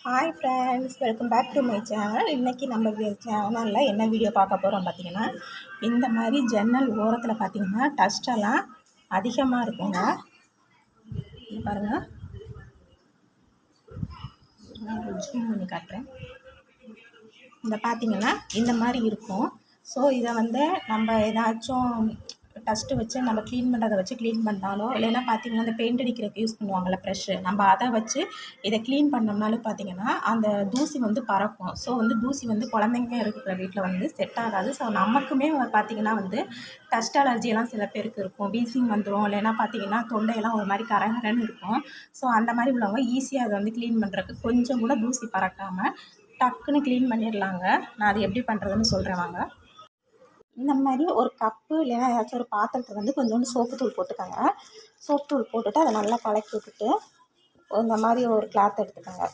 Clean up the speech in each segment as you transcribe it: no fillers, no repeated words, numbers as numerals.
Hi friends, welcome back to my channel. இன்றைக்கி நம்ம சேனலில் என்ன வீடியோ பார்க்க போகிறோம் பார்த்தீங்கன்னா, இந்த மாதிரி ஜன்னல் ஓரத்தில் பார்த்தீங்கன்னா டஸ்டெல்லாம் அதிகமாக இருக்குங்க. பாருங்கள், நான் ஜூம் பண்ணி காட்டுறேன். இந்த பார்த்தீங்கன்னா இந்த மாதிரி இருக்கும். ஸோ இதை வந்து நம்ம ஏதாச்சும் டஸ்ட்டு வச்சு நம்ம க்ளீன் பண்ணுறதை வச்சு க்ளீன் பண்ணாலோ, இல்லைன்னா பார்த்தீங்கன்னா இந்த பெயிண்ட் அடிக்கிறதுக்கு யூஸ் பண்ணுவாங்கள்ல ப்ரெஷ்ஷு, நம்ம அதை வச்சு இதை க்ளீன் பண்ணோம்னாலும் பார்த்தீங்கன்னா அந்த தூசி வந்து பறக்கும். ஸோ வந்து தூசி வந்து குழந்தைங்க இருக்கிற வீட்டில் வந்து செட் ஆகாது. ஸோ நமக்குமே பார்த்தீங்கன்னா வந்து டஸ்ட் அலர்ஜியெல்லாம் சில பேருக்கு இருக்கும். வீசிங் வந்துடும், இல்லைன்னா பார்த்தீங்கன்னா தொண்டையெல்லாம் ஒரு மாதிரி கரகரன்னு இருக்கும். ஸோ அந்த மாதிரி உள்ளவங்க ஈஸியாக அதை வந்து க்ளீன் பண்ணுறதுக்கு கொஞ்சம் கூட தூசி பறக்காமல் டக்குன்னு க்ளீன் பண்ணிடலாங்க. நான் அது எப்படி பண்ணுறதுன்னு சொல்கிறேன் வாங்க. இந்த மாதிரி ஒரு கப்பு இல்லைன்னா ஏதாச்சும் ஒரு பாத்திரத்தில் வந்து கொஞ்சோண்டு சோப்பு தூள் போட்டுக்கோங்க. சோப்பு தூள் போட்டுட்டு அதை நல்லா கலக்கி விட்டுட்டு இந்த மாதிரி ஒரு கிளாத் எடுத்துக்கோங்க.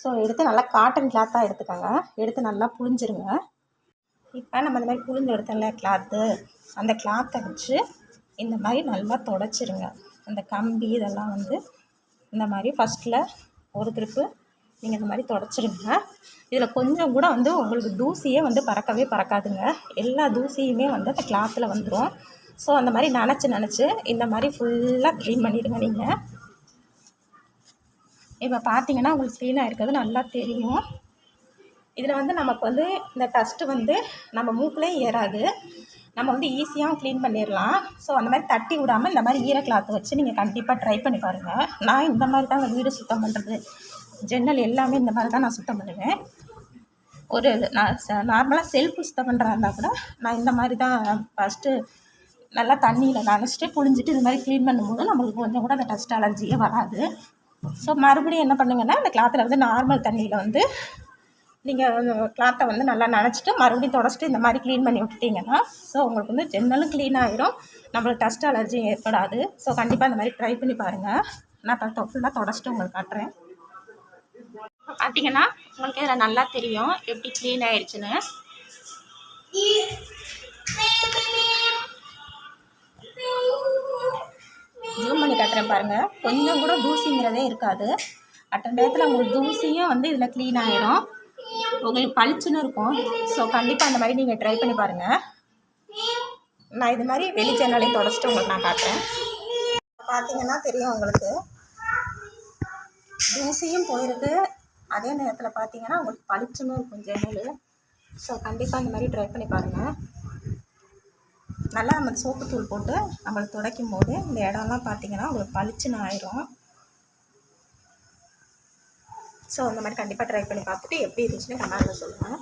ஸோ எடுத்து நல்லா காட்டன் கிளாத்தாக எடுத்துக்கோங்க. எடுத்து நல்லா புழிஞ்சிருங்க. இப்போ நம்ம இந்த மாதிரி புழிஞ்சு எடுத்தோம்ல கிளாத்து, அந்த கிளாத்தை வச்சு இந்த மாதிரி நல்லா தொடச்சிருங்க. அந்த கம்பி இதெல்லாம் வந்து இந்த மாதிரி ஃபஸ்ட்டில் ஒரு திருப்பு நீங்கள் இந்த மாதிரி தொடச்சிருங்க. இதில் கொஞ்சம் கூட வந்து உங்களுக்கு தூசியே வந்து பறக்கவே பறக்காதுங்க. எல்லா தூசியுமே வந்து அந்த கிளாத்தில் வந்துடும். ஸோ அந்த மாதிரி நனைச்சி இந்த மாதிரி ஃபுல்லாக க்ளீன் பண்ணிடுங்க. நீங்கள் இப்போ பார்த்தீங்கன்னா உங்களுக்கு க்ளீனாக இருக்கிறது நல்லா தெரியும். இதில் வந்து நமக்கு வந்து இந்த டஸ்ட்டு வந்து நம்ம மூக்குலேயும் ஏறாது. நம்ம வந்து ஈஸியாக க்ளீன் பண்ணிடலாம். ஸோ அந்த மாதிரி தட்டி விடாமல் இந்த மாதிரி ஈர கிளாத்தை வச்சு நீங்கள் கண்டிப்பாக ட்ரை பண்ணி பாருங்கள். நான் இந்த மாதிரி தான் வீடு சுத்தம் பண்ணுறது, ஜன்னல் எல்லாமே இந்த மாதிரி தான் நான் சுத்தம் பண்ணுவேன். ஒரு நான் நார்மலாக செல்ஃபு சுத்தம் பண்ணுறா இருந்தால் கூட நான் இந்த மாதிரி தான் ஃபஸ்ட்டு நல்லா தண்ணியில் நனைச்சிட்டு புழிஞ்சிட்டு இது மாதிரி க்ளீன் பண்ணும்போது நம்மளுக்கு கொஞ்சம் கூட அந்த டஸ்ட் அலர்ஜியே வராது. ஸோ மறுபடியும் என்ன பண்ணுங்கன்னா, அந்த கிளாத்தில் வந்து நார்மல் தண்ணியில் வந்து நீங்கள் கிளாத்தை வந்து நல்லா நனைச்சிட்டு மறுபடியும் தொடச்சிட்டு இந்த மாதிரி க்ளீன் பண்ணி விட்டுட்டிங்கன்னா, ஸோ உங்களுக்கு வந்து ஜன்னலும் க்ளீன் ஆகிரும், நம்மளுக்கு டஸ்ட் அலர்ஜியும் ஏற்படாது. ஸோ கண்டிப்பாக இந்த மாதிரி ட்ரை பண்ணி பாருங்கள். நான் ஃபுல்லாக தொடச்சிட்டு உங்களுக்கு காட்டுறேன். பார்த்தீங்கன்னா உங்களுக்கு இதில் நல்லா தெரியும் எப்படி க்ளீன் ஆகிடுச்சுன்னு. ஜூம் பண்ணி காட்டுறேன் பாருங்கள். கொஞ்சம் கூட தூசிங்கிறதே இருக்காது. அட்ட நேரத்தில் உங்களுக்கு தூசியும் வந்து இதில் க்ளீன் ஆகிரும், உங்களுக்கு பளிச்சுன்னு இருக்கும். ஸோ கண்டிப்பாக அந்த மாதிரி நீங்கள் ட்ரை பண்ணி பாருங்கள். நான் இது மாதிரி வெளி ஜன்னலையும் தொடச்சிட்டு உங்களுக்கு நான் காட்டுறேன். பார்த்தீங்கன்னா தெரியும் உங்களுக்கு தூசியும் போயிருக்கு, அதே நேரத்தில் பார்த்தீங்கன்னா உங்களுக்கு பளிச்சுன்னு இருக்கும் ஜன்னல். ஸோ கண்டிப்பாக இந்த மாதிரி ட்ரை பண்ணி பாருங்கள். நல்லா நம்ம சோப்பு தூள் போட்டு நம்மளுக்கு துடைக்கும் போது இந்த இடம்லாம் பார்த்தீங்கன்னா உங்களுக்கு பளிச்சுன்னு ஆயிரும். ஸோ இந்த மாதிரி கண்டிப்பாக ட்ரை பண்ணி பார்த்துட்டு எப்படி இருந்துச்சுன்னு கமெண்ட்டில் சொல்லுங்கள்.